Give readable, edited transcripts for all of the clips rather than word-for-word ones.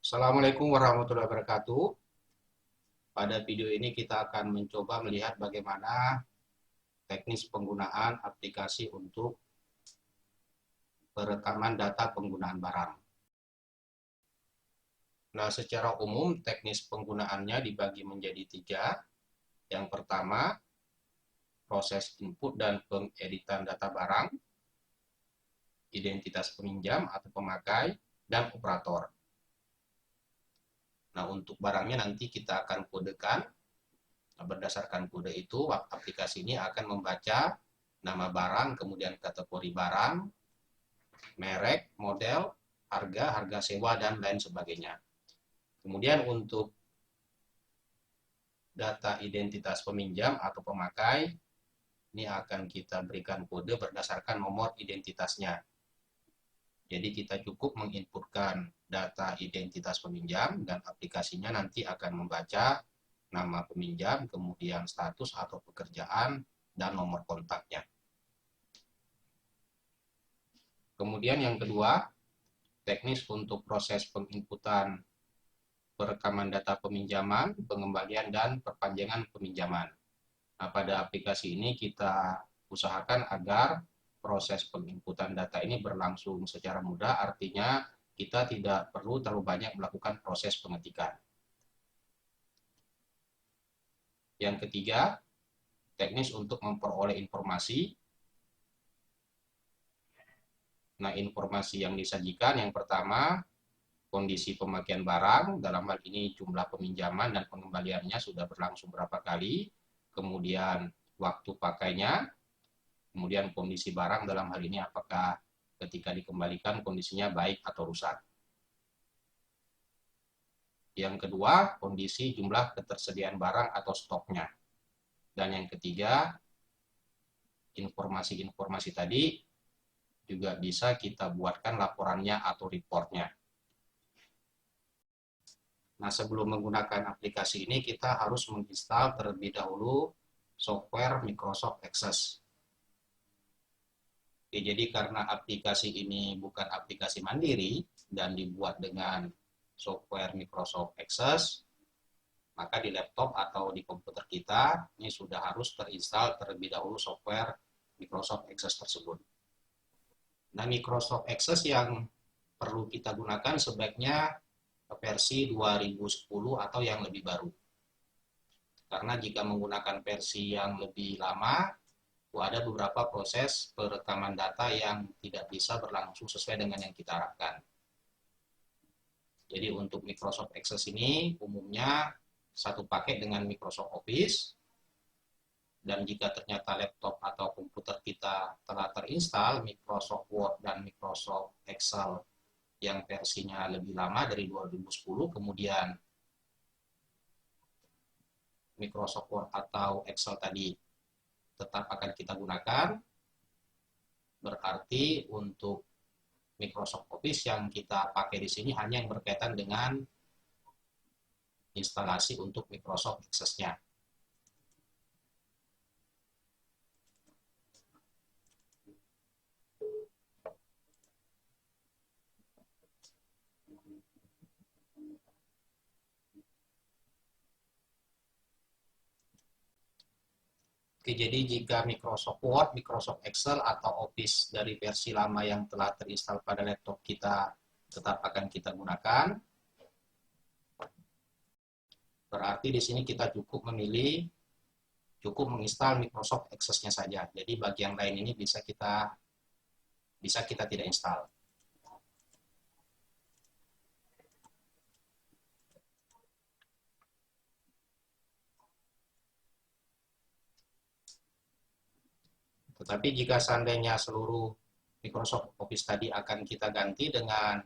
Assalamualaikum warahmatullahi wabarakatuh. Pada video ini kita akan mencoba melihat bagaimana teknis penggunaan aplikasi untuk perekaman data penggunaan barang. Nah, secara umum teknis penggunaannya dibagi menjadi tiga. Yang pertama, proses input dan pengeditan data barang, identitas peminjam atau pemakai, dan operator. Nah, untuk barangnya nanti kita akan kodekan. Nah, berdasarkan kode itu, aplikasi ini akan membaca nama barang, kemudian kategori barang, merek, model, harga, harga sewa, dan lain sebagainya. Kemudian untuk data identitas peminjam atau pemakai, ini akan kita berikan kode berdasarkan nomor identitasnya. Jadi kita cukup menginputkan data identitas peminjam dan aplikasinya nanti akan membaca nama peminjam, kemudian status atau pekerjaan, dan nomor kontaknya. Kemudian yang kedua, teknis untuk proses penginputan perekaman data peminjaman, pengembalian, dan perpanjangan peminjaman. Nah, pada aplikasi ini kita usahakan agar proses penginputan data ini berlangsung secara mudah, artinya kita tidak perlu terlalu banyak melakukan proses pengetikan. Yang ketiga, teknis untuk memperoleh informasi. Nah, informasi yang disajikan yang pertama, kondisi pemakaian barang, dalam hal ini jumlah peminjaman dan pengembaliannya sudah berlangsung berapa kali, kemudian waktu pakainya, kemudian kondisi barang dalam hal ini apakah ketika dikembalikan kondisinya baik atau rusak. Yang kedua, kondisi jumlah ketersediaan barang atau stoknya. Dan yang ketiga, informasi-informasi tadi juga bisa kita buatkan laporannya atau reportnya. Nah, sebelum menggunakan aplikasi ini, kita harus menginstal terlebih dahulu software Microsoft Access. Oke, jadi karena aplikasi ini bukan aplikasi mandiri dan dibuat dengan software Microsoft Access, maka di laptop atau di komputer kita ini sudah harus terinstall terlebih dahulu software Microsoft Access tersebut. Nah, Microsoft Access yang perlu kita gunakan sebaiknya versi 2010 atau yang lebih baru. Karena jika menggunakan versi yang lebih lama, ada beberapa proses perekaman data yang tidak bisa berlangsung sesuai dengan yang kita harapkan. Jadi untuk Microsoft Access ini umumnya satu paket dengan Microsoft Office, dan jika ternyata laptop atau komputer kita telah terinstall Microsoft Word dan Microsoft Excel yang versinya lebih lama dari 2010, kemudian Microsoft Word atau Excel tadi tetap akan kita gunakan, berarti untuk Microsoft Office yang kita pakai di sini hanya yang berkaitan dengan instalasi untuk Microsoft Access-nya. Oke, jadi jika Microsoft Word, Microsoft Excel, atau Office dari versi lama yang telah terinstall pada laptop kita tetap akan kita gunakan, berarti di sini kita cukup menginstal Microsoft Access-nya saja. Jadi bagian lain ini bisa kita tidak install. Tetapi jika seandainya seluruh Microsoft Office tadi akan kita ganti dengan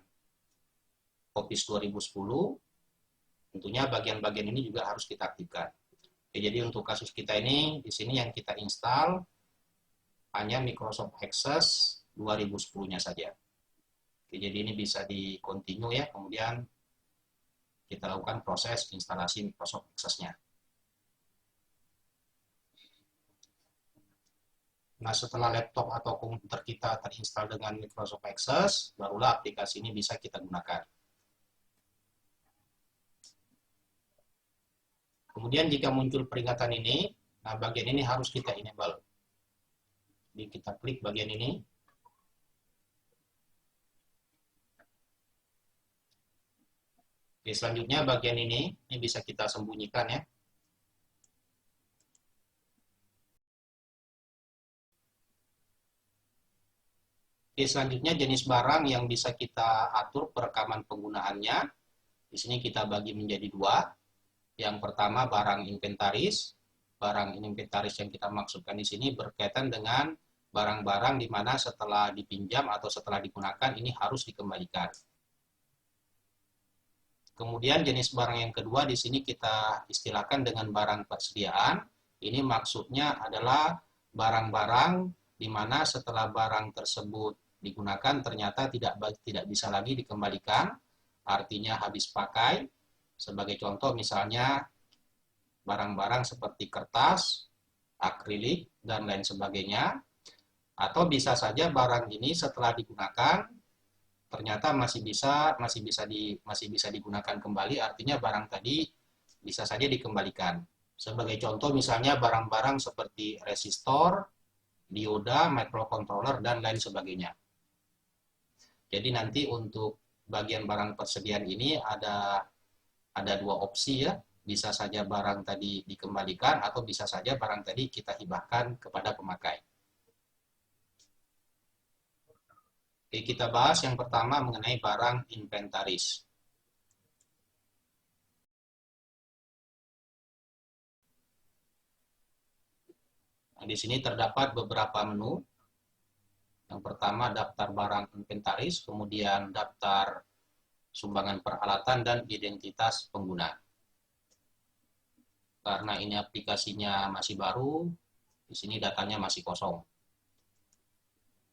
Office 2010, tentunya bagian-bagian ini juga harus kita aktifkan. Oke, jadi untuk kasus kita ini, di sini yang kita install hanya Microsoft Access 2010-nya saja. Oke, jadi ini bisa di continue ya, kemudian kita lakukan proses instalasi Microsoft Access-nya. Nah, setelah laptop atau komputer kita terinstall dengan Microsoft Access, barulah aplikasi ini bisa kita gunakan. Kemudian jika muncul peringatan ini, nah bagian ini harus kita enable. Jadi kita klik bagian ini. Oke, selanjutnya bagian ini bisa kita sembunyikan ya. Oke, selanjutnya jenis barang yang bisa kita atur perekaman penggunaannya. Di sini kita bagi menjadi dua. Yang pertama barang inventaris. Barang inventaris yang kita maksudkan di sini berkaitan dengan barang-barang di mana setelah dipinjam atau setelah digunakan ini harus dikembalikan. Kemudian jenis barang yang kedua di sini kita istilahkan dengan barang persediaan. Ini maksudnya adalah barang-barang di mana setelah barang tersebut digunakan ternyata tidak bisa lagi dikembalikan, artinya habis pakai. Sebagai contoh misalnya barang-barang seperti kertas, akrilik, dan lain sebagainya. Atau bisa saja barang ini setelah digunakan ternyata masih bisa digunakan kembali, artinya barang tadi bisa saja dikembalikan. Sebagai contoh misalnya barang-barang seperti resistor, dioda, microcontroller, dan lain sebagainya. Jadi nanti untuk bagian barang persediaan ini ada dua opsi ya. Bisa saja barang tadi dikembalikan atau bisa saja barang tadi kita hibahkan kepada pemakai. Oke, kita bahas yang pertama mengenai barang inventaris. Nah, di sini terdapat beberapa menu. Yang pertama daftar barang inventaris, kemudian daftar sumbangan peralatan dan identitas pengguna. Karena ini aplikasinya masih baru, di sini datanya masih kosong.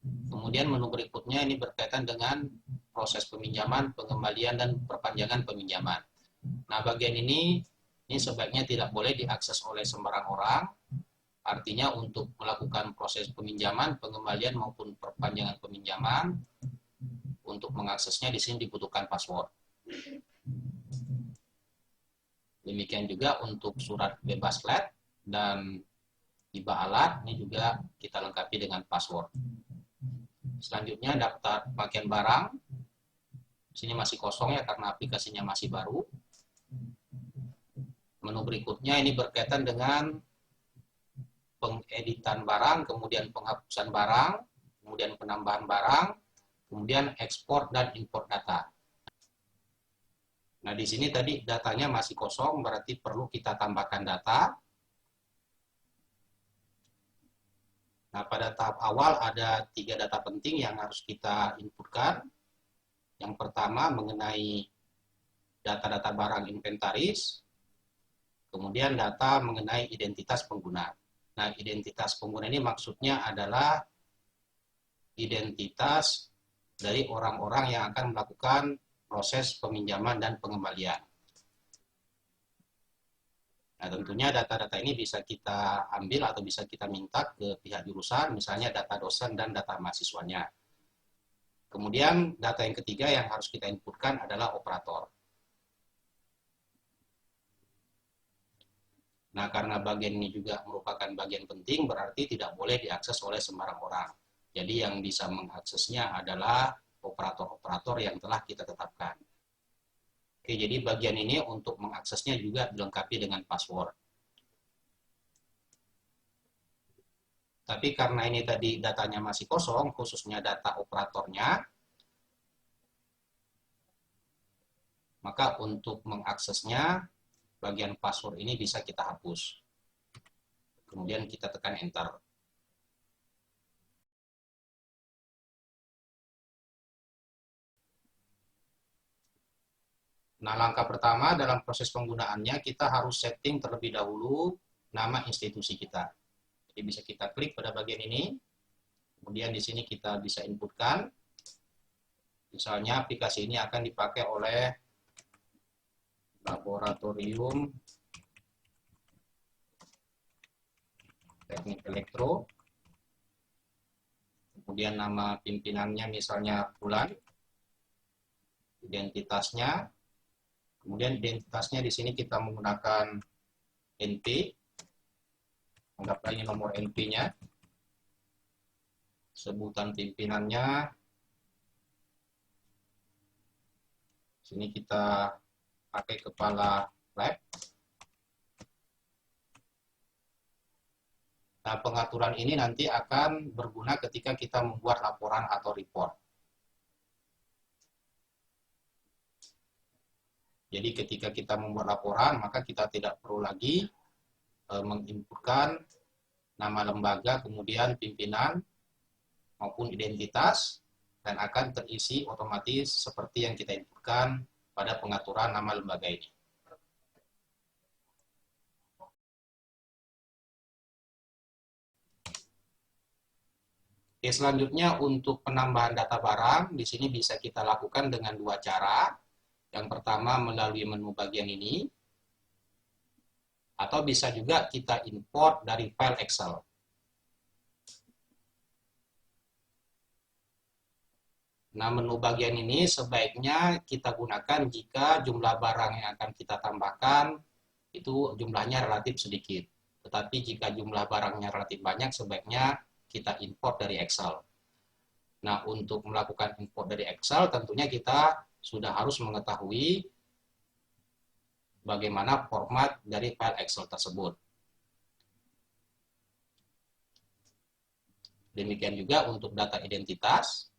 Kemudian menu berikutnya ini berkaitan dengan proses peminjaman, pengembalian, dan perpanjangan peminjaman. Nah, bagian ini sebaiknya tidak boleh diakses oleh sembarang orang. Artinya untuk melakukan proses peminjaman, pengembalian maupun perpanjangan peminjaman, untuk mengaksesnya di sini dibutuhkan password. Demikian juga untuk surat bebas flat dan hibah alat, ini juga kita lengkapi dengan password. Selanjutnya daftar pakaian barang. Di sini masih kosong ya karena aplikasinya masih baru. Menu berikutnya ini berkaitan dengan pengeditan barang, kemudian penghapusan barang, kemudian penambahan barang, kemudian ekspor dan import data. Nah, di sini tadi datanya masih kosong, berarti perlu kita tambahkan data. Nah, pada tahap awal ada 3 data penting yang harus kita inputkan. Yang pertama mengenai data-data barang inventaris, kemudian data mengenai identitas pengguna. Nah, identitas pengguna ini maksudnya adalah identitas dari orang-orang yang akan melakukan proses peminjaman dan pengembalian. Nah, tentunya data-data ini bisa kita ambil atau bisa kita minta ke pihak jurusan, misalnya data dosen dan data mahasiswanya. Kemudian data yang ketiga yang harus kita inputkan adalah operator. Nah, karena bagian ini juga merupakan bagian penting, berarti tidak boleh diakses oleh sembarang orang. Jadi yang bisa mengaksesnya adalah operator-operator yang telah kita tetapkan. Oke, jadi bagian ini untuk mengaksesnya juga dilengkapi dengan password. Tapi karena ini tadi datanya masih kosong, khususnya data operatornya, maka untuk mengaksesnya, bagian password ini bisa kita hapus. Kemudian kita tekan enter. Nah, langkah pertama dalam proses penggunaannya, kita harus setting terlebih dahulu nama institusi kita. Jadi bisa kita klik pada bagian ini, kemudian di sini kita bisa inputkan. Misalnya aplikasi ini akan dipakai oleh Laboratorium Teknik Elektro. Kemudian nama pimpinannya misalnya Bulan. Identitasnya. Kemudian identitasnya di sini kita menggunakan NP, anggaplah ini nomor NP-nya, sebutan pimpinannya, sini kita pakai kepala lab. Nah, pengaturan ini nanti akan berguna ketika kita membuat laporan atau report. Jadi ketika kita membuat laporan, maka kita tidak perlu lagi menginputkan nama lembaga, kemudian pimpinan, maupun identitas, dan akan terisi otomatis seperti yang kita inputkan pada pengaturan nama lembaga ini. Oke, selanjutnya untuk penambahan data barang, di sini bisa kita lakukan dengan dua cara. Yang pertama melalui menu bagian ini, atau bisa juga kita import dari file Excel. Nah, menu bagian ini sebaiknya kita gunakan jika jumlah barang yang akan kita tambahkan itu jumlahnya relatif sedikit. Tetapi jika jumlah barangnya relatif banyak, sebaiknya kita import dari Excel. Nah, untuk melakukan import dari Excel, tentunya kita sudah harus mengetahui bagaimana format dari file Excel tersebut. Demikian juga untuk data identitas.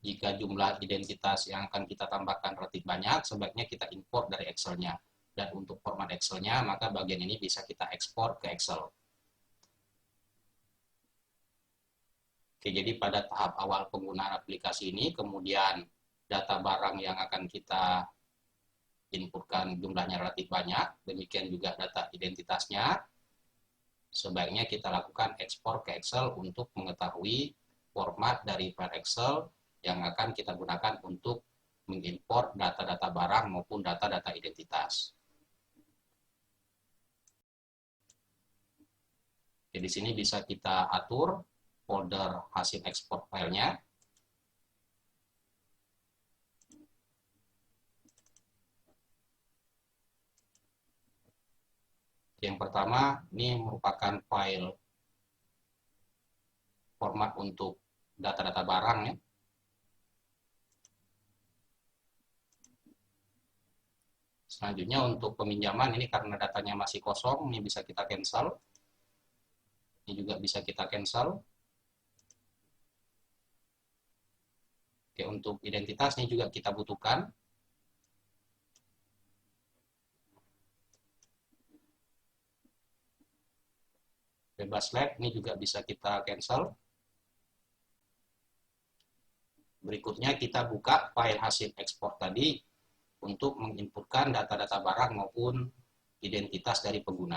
Jika jumlah identitas yang akan kita tambahkan relatif banyak, sebaiknya kita import dari Excel-nya. Dan untuk format Excel-nya, maka bagian ini bisa kita ekspor ke Excel. Oke, jadi pada tahap awal penggunaan aplikasi ini, kemudian data barang yang akan kita inputkan jumlahnya relatif banyak, demikian juga data identitasnya, sebaiknya kita lakukan ekspor ke Excel untuk mengetahui format dari file Excel yang akan kita gunakan untuk mengimport data-data barang maupun data-data identitas. Jadi di sini bisa kita atur folder hasil ekspor filenya. Yang pertama, ini merupakan file format untuk data-data barang ya. Selanjutnya untuk peminjaman, ini karena datanya masih kosong, ini bisa kita cancel. Ini juga bisa kita cancel. Oke, untuk identitas ini juga kita butuhkan. Bebas lab ini juga bisa kita cancel. Berikutnya kita buka file hasil ekspor tadi untuk menginputkan data-data barang maupun identitas dari pengguna.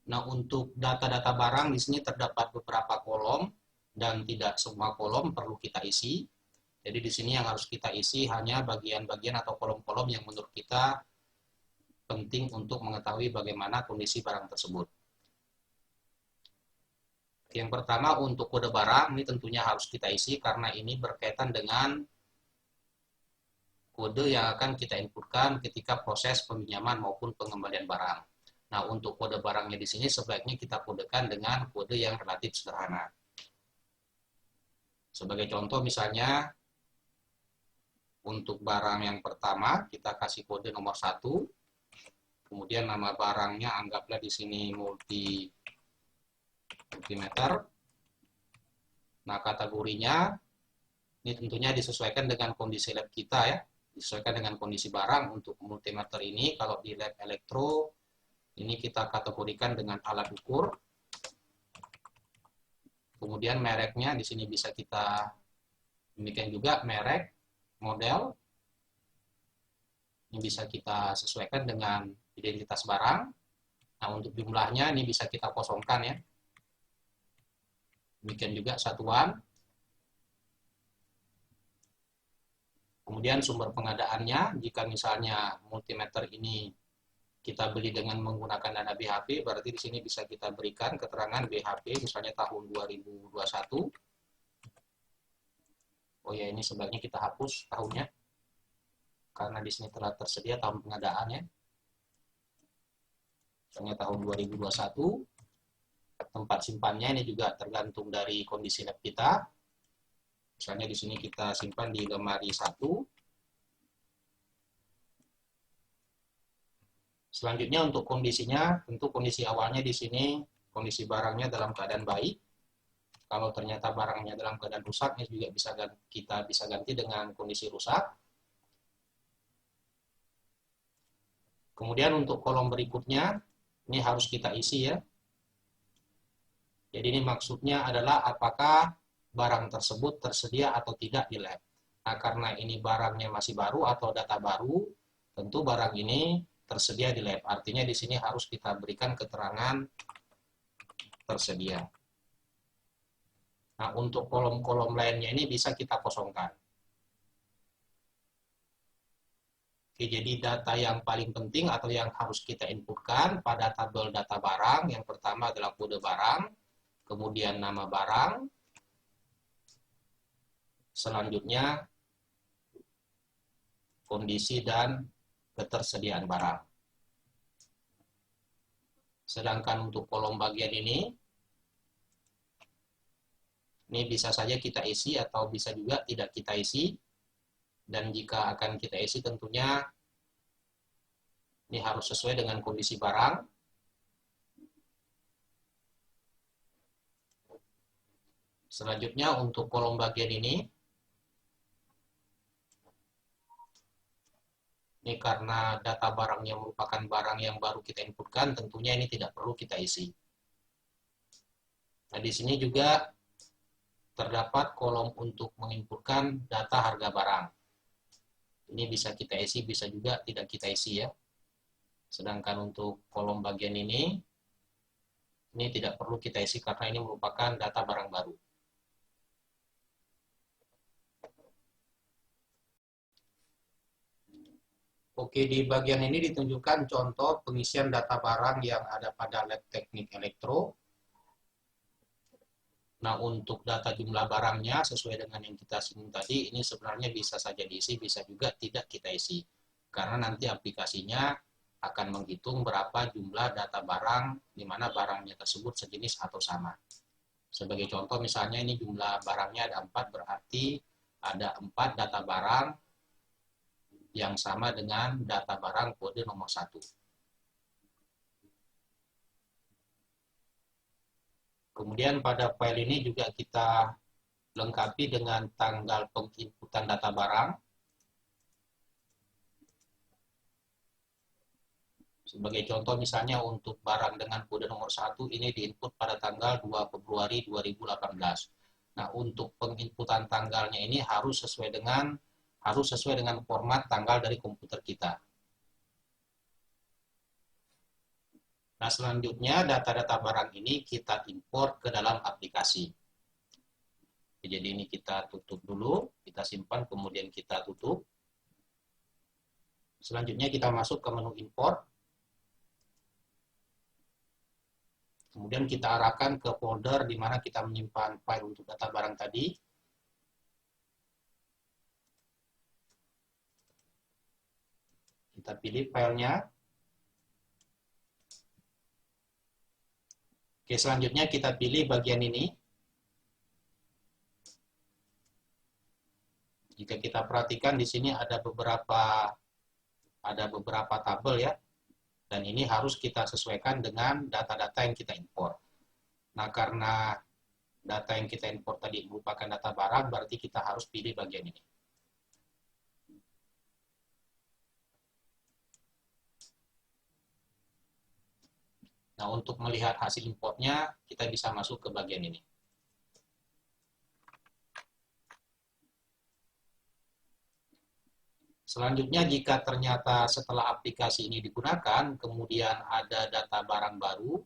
Nah, untuk data-data barang di sini terdapat beberapa kolom dan tidak semua kolom perlu kita isi. Jadi di sini yang harus kita isi hanya bagian-bagian atau kolom-kolom yang menurut kita penting untuk mengetahui bagaimana kondisi barang tersebut. Yang pertama untuk kode barang ini tentunya harus kita isi karena ini berkaitan dengan kode yang akan kita inputkan ketika proses peminjaman maupun pengembalian barang. Nah, untuk kode barangnya di sini sebaiknya kita kodekan dengan kode yang relatif sederhana. Sebagai contoh misalnya, untuk barang yang pertama kita kasih kode nomor 1, kemudian nama barangnya anggaplah di sini multimeter. Nah, kategorinya ini tentunya disesuaikan dengan kondisi lab kita ya, disesuaikan dengan kondisi barang. Untuk multimeter ini kalau di lab elektro ini kita kategorikan dengan alat ukur. Kemudian mereknya di sini bisa kita demikian juga merek, model. Ini bisa kita sesuaikan dengan identitas barang. Nah, untuk jumlahnya ini bisa kita kosongkan ya. Demikian juga satuan. Kemudian sumber pengadaannya, jika misalnya multimeter ini kita beli dengan menggunakan dana BHP, berarti di sini bisa kita berikan keterangan BHP misalnya tahun 2021. Oh ya, ini sebaiknya kita hapus tahunnya karena di sini telah tersedia tahun pengadaan ya. Misalnya tahun 2021. Tempat simpannya ini juga tergantung dari kondisi lab kita. Misalnya di sini kita simpan di lemari 1. Selanjutnya untuk kondisinya, tentu kondisi awalnya di sini kondisi barangnya dalam keadaan baik. Kalau ternyata barangnya dalam keadaan rusak, ini juga kita bisa ganti dengan kondisi rusak. Kemudian untuk kolom berikutnya, ini harus kita isi ya. Jadi ini maksudnya adalah apakah barang tersebut tersedia atau tidak di lab. Nah, karena ini barangnya masih baru atau data baru, tentu barang ini tersedia di lab. Artinya di sini harus kita berikan keterangan tersedia. Nah, untuk kolom-kolom lainnya ini bisa kita kosongkan. Oke, jadi data yang paling penting atau yang harus kita inputkan pada tabel data barang, yang pertama adalah kode barang, kemudian nama barang, selanjutnya kondisi dan ketersediaan barang. Sedangkan untuk kolom bagian ini bisa saja kita isi atau bisa juga tidak kita isi. Dan jika akan kita isi tentunya ini harus sesuai dengan kondisi barang. Selanjutnya untuk kolom bagian ini karena data barangnya merupakan barang yang baru kita inputkan, tentunya ini tidak perlu kita isi. Nah, di sini juga terdapat kolom untuk menginputkan data harga barang. Ini bisa kita isi, bisa juga tidak kita isi ya. Sedangkan untuk kolom bagian ini tidak perlu kita isi karena ini merupakan data barang baru. Oke, di bagian ini ditunjukkan contoh pengisian data barang yang ada pada lab teknik elektro. Nah, untuk data jumlah barangnya sesuai dengan yang kita singgung tadi, ini sebenarnya bisa saja diisi, bisa juga tidak kita isi. Karena nanti aplikasinya akan menghitung berapa jumlah data barang, di mana barangnya tersebut sejenis atau sama. Sebagai contoh, misalnya ini jumlah barangnya ada 4, berarti ada 4 data barang yang sama dengan data barang kode nomor 1. Kemudian pada file ini juga kita lengkapi dengan tanggal penginputan data barang. Sebagai contoh misalnya untuk barang dengan kode nomor 1 ini diinput pada tanggal 2 Februari 2018. Nah, untuk penginputan tanggalnya ini harus sesuai dengan format tanggal dari komputer kita. Nah, selanjutnya data-data barang ini kita import ke dalam aplikasi. Jadi ini kita tutup dulu, kita simpan, kemudian kita tutup. Selanjutnya kita masuk ke menu import. Kemudian kita arahkan ke folder di mana kita menyimpan file untuk data barang tadi. Kita pilih filenya. Oke, selanjutnya kita pilih bagian ini. Jika kita perhatikan di sini ada beberapa tabel ya. Dan ini harus kita sesuaikan dengan data-data yang kita import. Nah, karena data yang kita import tadi merupakan data barang, berarti kita harus pilih bagian ini. Nah, untuk melihat hasil importnya, kita bisa masuk ke bagian ini. Selanjutnya, jika ternyata setelah aplikasi ini digunakan, kemudian ada data barang baru,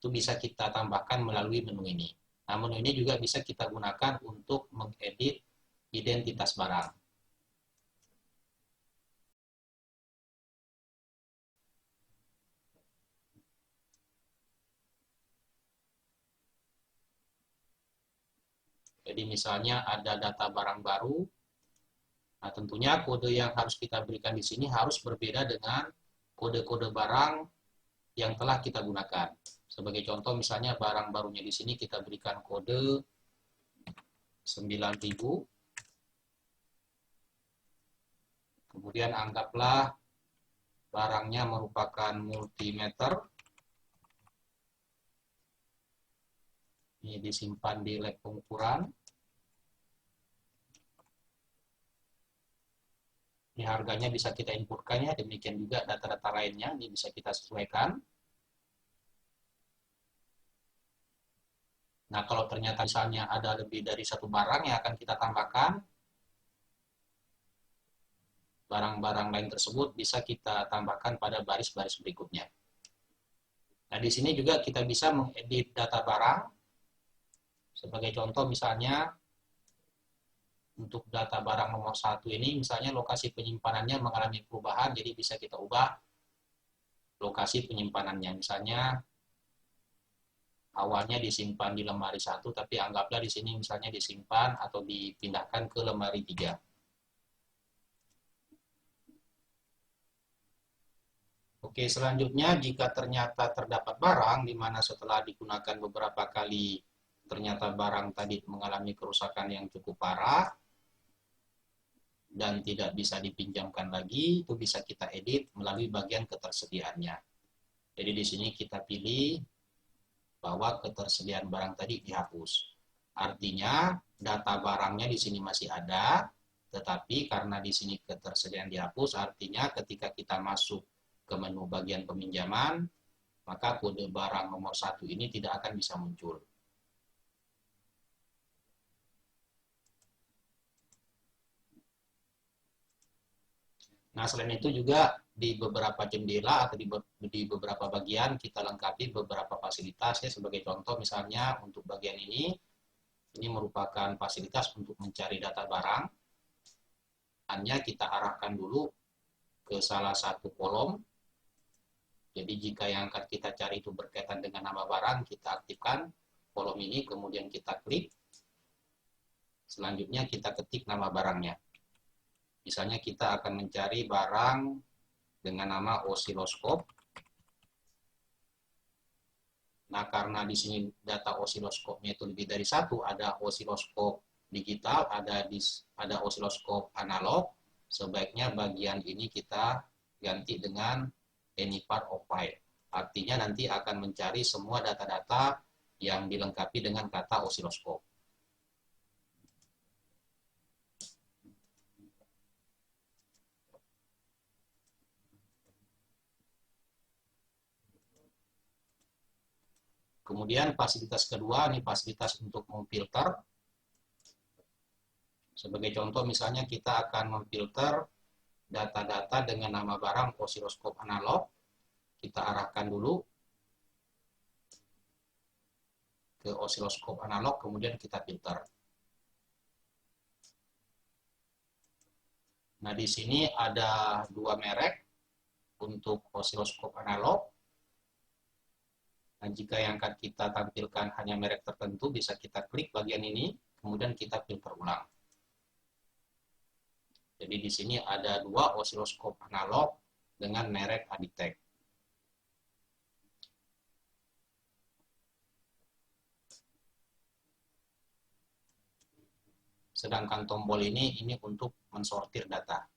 itu bisa kita tambahkan melalui menu ini. Nah, menu ini juga bisa kita gunakan untuk mengedit identitas barang. Jadi misalnya ada data barang baru, nah tentunya kode yang harus kita berikan di sini harus berbeda dengan kode-kode barang yang telah kita gunakan. Sebagai contoh misalnya barang barunya di sini kita berikan kode 9000. Kemudian anggaplah barangnya merupakan multimeter. Ini disimpan di lab pengukuran. Ini harganya bisa kita inputkan ya, demikian juga data-data lainnya ini bisa kita sesuaikan. Nah, kalau ternyata misalnya ada lebih dari satu barang yang akan kita tambahkan, barang-barang lain tersebut bisa kita tambahkan pada baris-baris berikutnya. Nah, di sini juga kita bisa mengedit data barang. Sebagai contoh misalnya, untuk data barang nomor 1 ini, misalnya lokasi penyimpanannya mengalami perubahan, jadi bisa kita ubah lokasi penyimpanannya. Misalnya, awalnya disimpan di lemari 1, tapi anggaplah di sini misalnya disimpan atau dipindahkan ke lemari 3. Oke, selanjutnya jika ternyata terdapat barang di mana setelah digunakan beberapa kali ternyata barang tadi mengalami kerusakan yang cukup parah dan tidak bisa dipinjamkan lagi, itu bisa kita edit melalui bagian ketersediaannya. Jadi di sini kita pilih bahwa ketersediaan barang tadi dihapus. Artinya data barangnya di sini masih ada, tetapi karena di sini ketersediaan dihapus, artinya ketika kita masuk ke menu bagian peminjaman, maka kode barang nomor 1 ini tidak akan bisa muncul. Nah, selain itu juga di beberapa jendela atau di beberapa bagian kita lengkapi beberapa fasilitas ya, sebagai contoh misalnya untuk bagian ini merupakan fasilitas untuk mencari data barang. Hanya kita arahkan dulu ke salah satu kolom. Jadi jika yang akan kita cari itu berkaitan dengan nama barang, kita aktifkan kolom ini, kemudian kita klik. Selanjutnya kita ketik nama barangnya. Misalnya kita akan mencari barang dengan nama osiloskop. Nah, karena di sini data osiloskopnya itu lebih dari satu, ada osiloskop digital, ada osiloskop analog, sebaiknya bagian ini kita ganti dengan any part of file. Artinya nanti akan mencari semua data-data yang dilengkapi dengan kata osiloskop. Kemudian fasilitas kedua, ini fasilitas untuk memfilter. Sebagai contoh misalnya kita akan memfilter data-data dengan nama barang osiloskop analog. Kita arahkan dulu ke osiloskop analog, kemudian kita filter. Nah, di sini ada dua merek untuk osiloskop analog. Nah, jika yang akan kita tampilkan hanya merek tertentu, bisa kita klik bagian ini, kemudian kita filter ulang. Jadi di sini ada dua osiloskop analog dengan merek Aditech. Sedangkan tombol ini untuk mensortir data.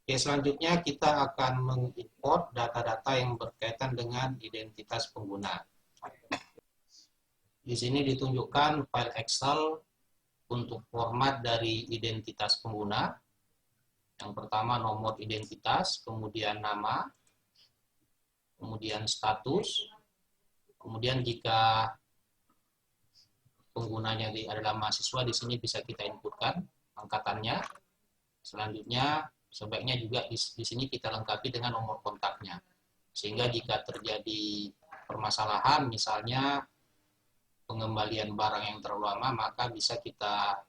Oke, selanjutnya kita akan mengimport data-data yang berkaitan dengan identitas pengguna. Di sini ditunjukkan file Excel untuk format dari identitas pengguna. Yang pertama nomor identitas, kemudian nama, kemudian status, kemudian jika penggunanya adalah mahasiswa, di sini bisa kita inputkan angkatannya. Selanjutnya sebaiknya juga di sini kita lengkapi dengan nomor kontaknya. Sehingga jika terjadi permasalahan, misalnya pengembalian barang yang terlalu lama, maka bisa kita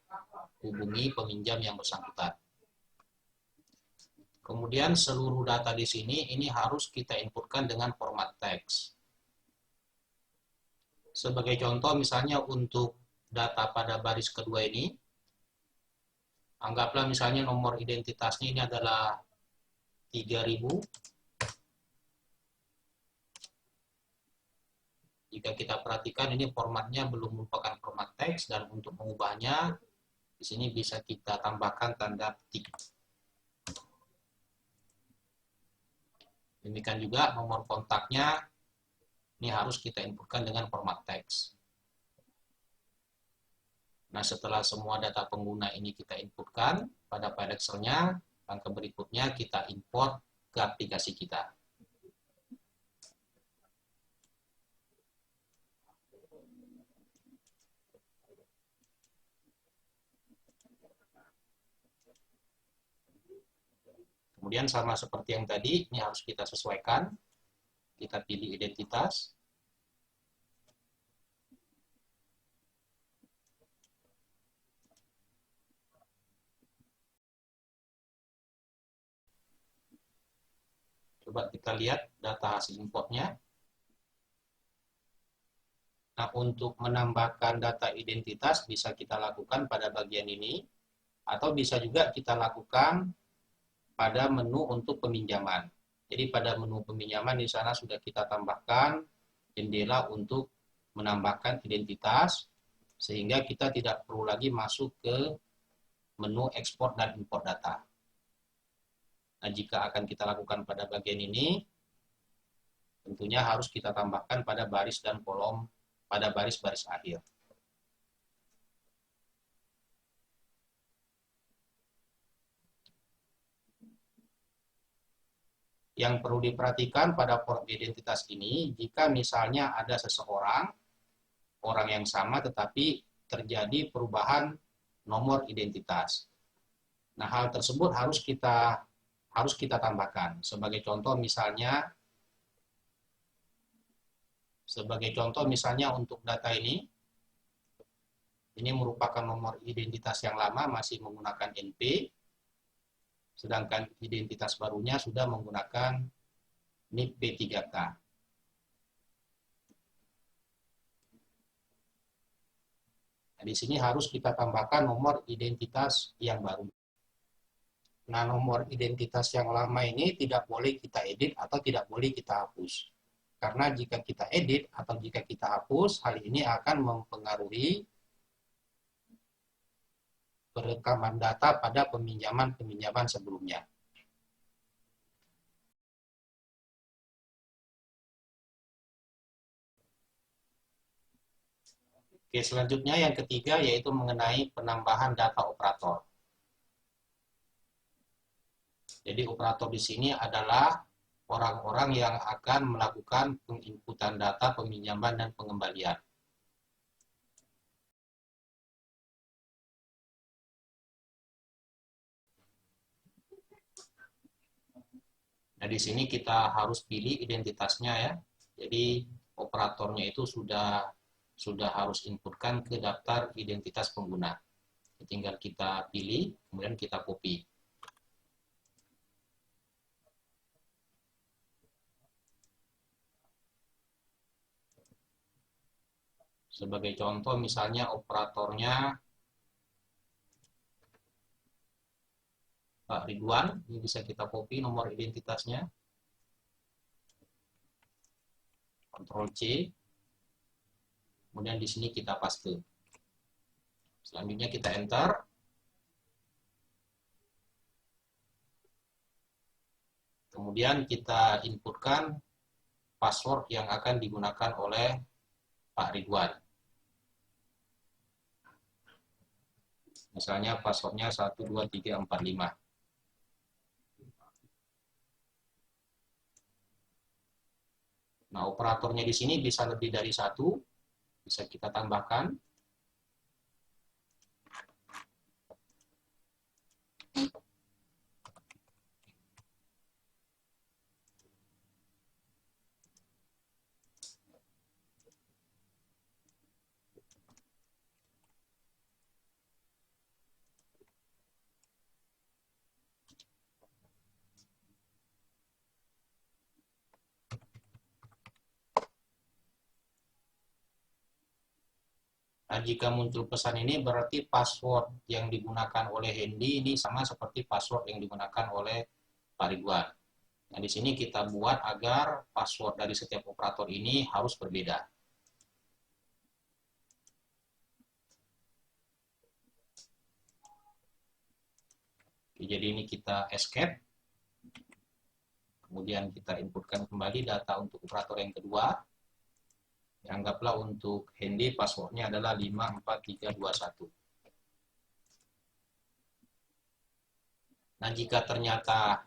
hubungi peminjam yang bersangkutan. Kemudian seluruh data di sini ini harus kita inputkan dengan format teks. Sebagai contoh misalnya untuk data pada baris kedua ini, anggaplah misalnya nomor identitasnya ini adalah 3000. Jika kita perhatikan ini formatnya belum merupakan format teks, dan untuk mengubahnya di sini bisa kita tambahkan tanda tik. Demikian juga nomor kontaknya ini harus kita inputkan dengan format teks. Nah, setelah semua data pengguna ini kita inputkan pada file Excel-nya, langkah berikutnya kita import ke aplikasi kita. Kemudian sama seperti yang tadi, ini harus kita sesuaikan. Kita pilih identitas. Coba kita lihat data hasil importnya. Nah, untuk menambahkan data identitas bisa kita lakukan pada bagian ini, atau bisa juga kita lakukan pada menu untuk peminjaman. Jadi pada menu peminjaman di sana sudah kita tambahkan jendela untuk menambahkan identitas, sehingga kita tidak perlu lagi masuk ke menu ekspor dan import data. Nah, jika akan kita lakukan pada bagian ini, tentunya harus kita tambahkan pada baris dan kolom pada baris-baris akhir. Yang perlu diperhatikan pada form identitas ini, jika misalnya ada seseorang, orang yang sama tetapi terjadi perubahan nomor identitas. Nah, hal tersebut harus kita tambahkan. Sebagai contoh misalnya untuk data ini merupakan nomor identitas yang lama, masih menggunakan NP, sedangkan identitas barunya sudah menggunakan NIP P3K. Nah, di sini harus kita tambahkan nomor identitas yang baru. Nah, nomor identitas yang lama ini tidak boleh kita edit atau tidak boleh kita hapus. Karena jika kita edit atau jika kita hapus, hal ini akan mempengaruhi perekaman data pada peminjaman sebelumnya. Oke, selanjutnya yang ketiga yaitu mengenai penambahan data operator. Jadi operator di sini adalah orang-orang yang akan melakukan penginputan data peminjaman dan pengembalian. Nah, di sini kita harus pilih identitasnya ya. Jadi operatornya itu sudah harus inputkan ke daftar identitas pengguna. Tinggal kita pilih, kemudian kita copy. Sebagai contoh misalnya operatornya Pak Ridwan, ini bisa kita copy nomor identitasnya. Ctrl C. Kemudian di sini kita paste. Selanjutnya kita enter. Kemudian kita inputkan password yang akan digunakan oleh Pak Ridwan. Misalnya passwordnya 12345. Nah, operatornya di sini bisa lebih dari satu, bisa kita tambahkan. Nah, jika muncul pesan ini berarti password yang digunakan oleh Hendy ini sama seperti password yang digunakan oleh Pak Ridwan. Nah, di sini kita buat agar password dari setiap operator ini harus berbeda. Oke, jadi ini kita escape. Kemudian kita inputkan kembali data untuk operator yang kedua. Anggaplah untuk Hendy passwordnya adalah 54321. Nah, jika ternyata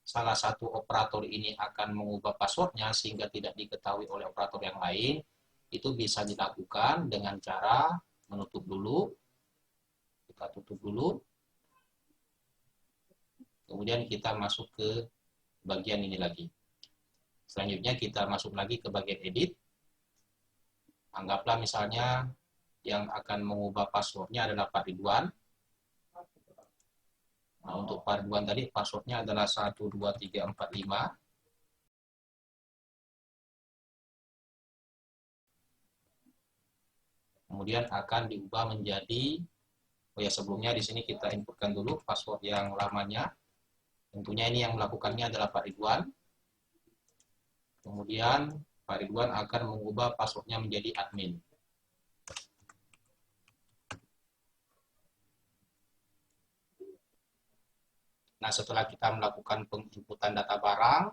salah satu operator ini akan mengubah passwordnya sehingga tidak diketahui oleh operator yang lain, itu bisa dilakukan dengan cara menutup dulu. Kita tutup dulu. Kemudian kita masuk ke bagian ini lagi. Selanjutnya kita masuk lagi ke bagian edit. Anggaplah misalnya yang akan mengubah passwordnya adalah Pak Ridwan. Nah, untuk Pak Ridwan tadi passwordnya adalah 12345. Kemudian akan diubah menjadi, oh ya sebelumnya di sini kita inputkan dulu password yang lamanya. Tentunya ini yang melakukannya adalah Pak Ridwan. Kemudian Pak Ridwan akan mengubah passwordnya menjadi admin. Nah, setelah kita melakukan penginputan data barang,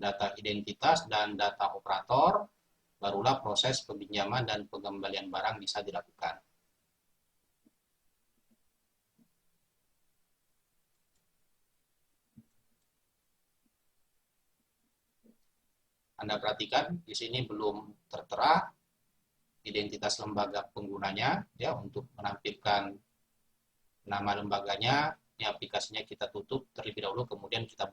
data identitas, dan data operator, barulah proses peminjaman dan pengembalian barang bisa dilakukan. Anda perhatikan di sini belum tertera identitas lembaga penggunanya ya untuk menampilkan nama lembaganya. Ini aplikasinya kita tutup terlebih dahulu, kemudian kita